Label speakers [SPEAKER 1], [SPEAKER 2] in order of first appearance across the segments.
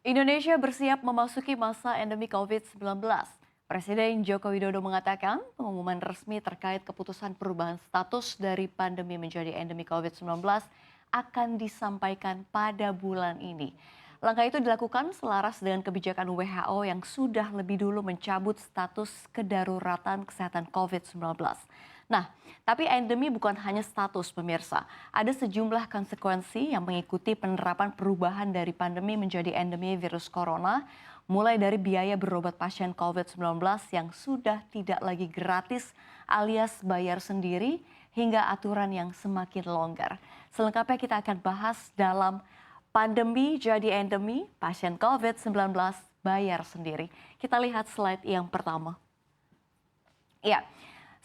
[SPEAKER 1] Indonesia bersiap memasuki masa endemi COVID-19. Presiden Joko Widodo mengatakan pengumuman resmi terkait keputusan perubahan status dari pandemi menjadi endemi COVID-19 akan disampaikan pada bulan ini. Langkah itu dilakukan selaras dengan kebijakan WHO yang sudah lebih dulu mencabut status kedaruratan kesehatan COVID-19. Nah, tapi endemi bukan hanya status pemirsa. Ada sejumlah konsekuensi yang mengikuti penerapan perubahan dari pandemi menjadi endemi virus corona, mulai dari biaya berobat pasien COVID-19 yang sudah tidak lagi gratis alias bayar sendiri, hingga aturan yang semakin longgar. Selengkapnya kita akan bahas dalam pandemi jadi endemi, pasien COVID-19 bayar sendiri. Kita lihat slide yang pertama. Ya,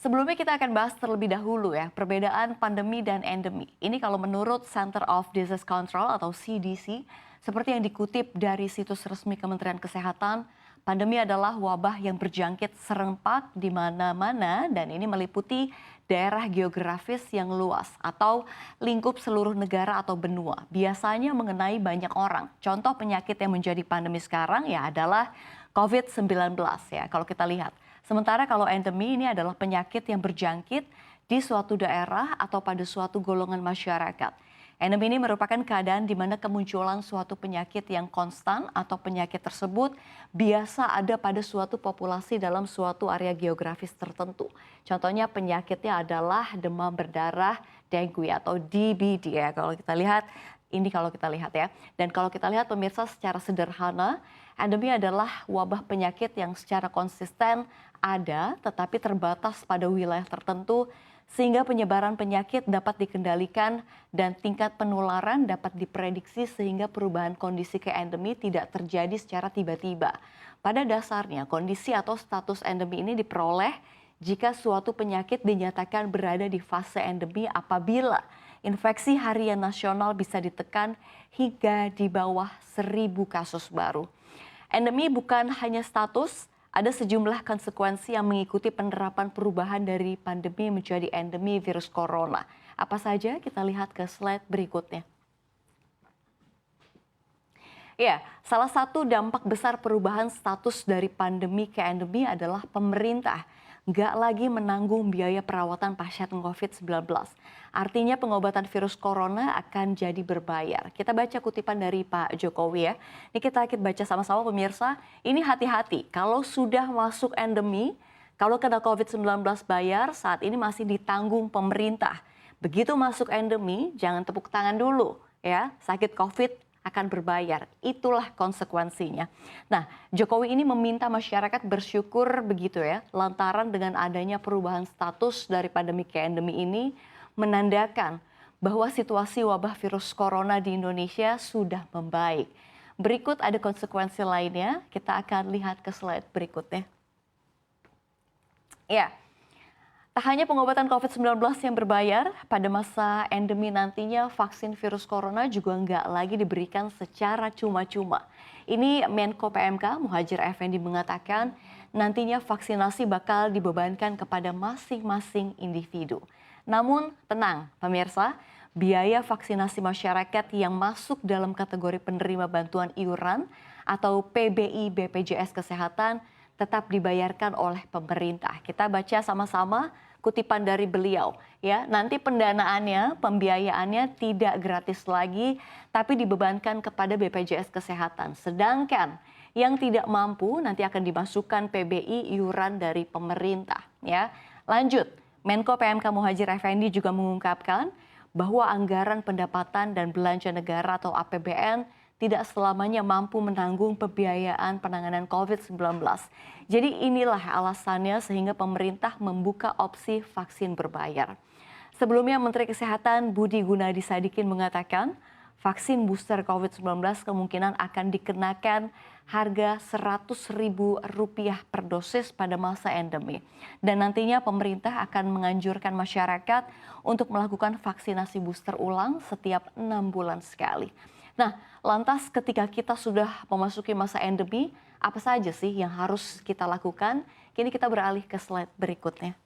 [SPEAKER 1] sebelumnya kita akan bahas terlebih dahulu ya, perbedaan pandemi dan endemi. Ini kalau menurut Center of Disease Control atau CDC, seperti yang dikutip dari situs resmi Kementerian Kesehatan, pandemi adalah wabah yang berjangkit serempak di mana-mana dan ini meliputi daerah geografis yang luas atau lingkup seluruh negara atau benua. Biasanya mengenai banyak orang. Contoh penyakit yang menjadi pandemi sekarang ya adalah COVID-19 ya kalau kita lihat. Sementara kalau endemi ini adalah penyakit yang berjangkit di suatu daerah atau pada suatu golongan masyarakat. Endemi ini merupakan keadaan di mana kemunculan suatu penyakit yang konstan atau penyakit tersebut biasa ada pada suatu populasi dalam suatu area geografis tertentu. Contohnya penyakitnya adalah demam berdarah dengue atau DBD ya kalau kita lihat. Ini kalau kita lihat ya. Dan kalau kita lihat pemirsa secara sederhana, endemi adalah wabah penyakit yang secara konsisten ada tetapi terbatas pada wilayah tertentu sehingga penyebaran penyakit dapat dikendalikan dan tingkat penularan dapat diprediksi sehingga perubahan kondisi ke endemi tidak terjadi secara tiba-tiba. Pada dasarnya kondisi atau status endemi ini diperoleh jika suatu penyakit dinyatakan berada di fase endemi apabila infeksi harian nasional bisa ditekan hingga di bawah 1.000 kasus baru. Endemi bukan hanya status, ada sejumlah konsekuensi yang mengikuti penerapan perubahan dari pandemi menjadi endemi virus corona. Apa saja? Kita lihat ke slide berikutnya. Ya, salah satu dampak besar perubahan status dari pandemi ke endemi adalah pemerintah nggak lagi menanggung biaya perawatan pasien COVID-19. Artinya pengobatan virus corona akan jadi berbayar. Kita baca kutipan dari Pak Jokowi ya. Ini kita baca sama-sama pemirsa. Ini hati-hati, kalau sudah masuk endemi, kalau kena COVID-19 bayar, saat ini masih ditanggung pemerintah. Begitu masuk endemi, jangan tepuk tangan dulu ya. Sakit COVID akan berbayar. Itulah konsekuensinya. Nah, Jokowi ini meminta masyarakat bersyukur begitu ya, lantaran dengan adanya perubahan status dari pandemi ke endemi ini menandakan bahwa situasi wabah virus corona di Indonesia sudah membaik. Berikut ada konsekuensi lainnya, kita akan lihat ke slide berikutnya. Ya. Tak hanya pengobatan COVID-19 yang berbayar, pada masa endemi nantinya vaksin virus corona juga nggak lagi diberikan secara cuma-cuma. Ini Menko PMK Muhadjir Effendi mengatakan nantinya vaksinasi bakal dibebankan kepada masing-masing individu. Namun tenang pemirsa, biaya vaksinasi masyarakat yang masuk dalam kategori penerima bantuan iuran atau PBI BPJS Kesehatan tetap dibayarkan oleh pemerintah. Kita baca sama-sama kutipan dari beliau ya, nanti pendanaannya, pembiayaannya tidak gratis lagi tapi dibebankan kepada BPJS Kesehatan. Sedangkan yang tidak mampu nanti akan dimasukkan PBI iuran dari pemerintah ya. Lanjut, Menko PMK Muhadjir Effendi juga mengungkapkan bahwa anggaran pendapatan dan belanja negara atau APBN tidak selamanya mampu menanggung pembiayaan penanganan COVID-19. Jadi inilah alasannya sehingga pemerintah membuka opsi vaksin berbayar. Sebelumnya Menteri Kesehatan Budi Gunadi Sadikin mengatakan vaksin booster COVID-19 kemungkinan akan dikenakan harga Rp100.000 per dosis pada masa endemi. Dan nantinya pemerintah akan menganjurkan masyarakat untuk melakukan vaksinasi booster ulang setiap 6 bulan sekali. Nah, lantas ketika kita sudah memasuki masa endemi, apa saja sih yang harus kita lakukan? Kini kita beralih ke slide berikutnya.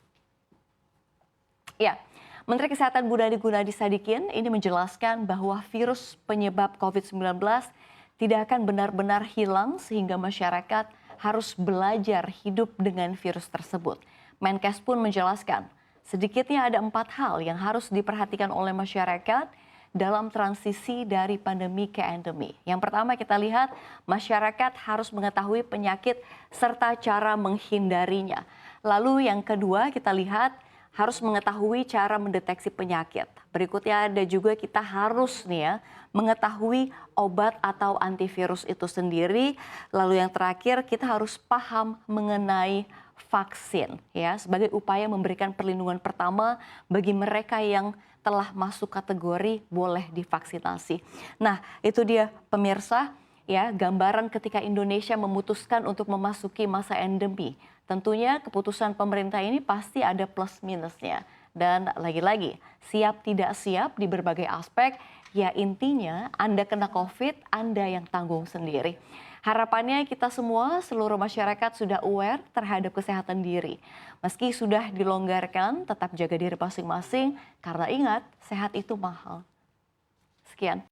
[SPEAKER 1] Ya, Menteri Kesehatan Budi Gunadi Sadikin ini menjelaskan bahwa virus penyebab COVID-19 tidak akan benar-benar hilang sehingga masyarakat harus belajar hidup dengan virus tersebut. Menkes pun menjelaskan, sedikitnya ada 4 hal yang harus diperhatikan oleh masyarakat dalam transisi dari pandemi ke endemi. Yang pertama kita lihat, masyarakat harus mengetahui penyakit serta cara menghindarinya. Lalu yang kedua kita lihat, harus mengetahui cara mendeteksi penyakit. Berikutnya ada juga kita harus mengetahui obat atau antivirus itu sendiri. Lalu yang terakhir kita harus paham mengenai vaksin sebagai upaya memberikan perlindungan pertama bagi mereka yang telah masuk kategori boleh divaksinasi. Nah, itu dia pemirsa gambaran ketika Indonesia memutuskan untuk memasuki masa endemi. Tentunya keputusan pemerintah ini pasti ada plus minusnya. Dan lagi-lagi, siap tidak siap di berbagai aspek, intinya Anda kena COVID, Anda yang tanggung sendiri. Harapannya kita semua, seluruh masyarakat sudah aware terhadap kesehatan diri. Meski sudah dilonggarkan, tetap jaga diri masing-masing, karena ingat, sehat itu mahal. Sekian.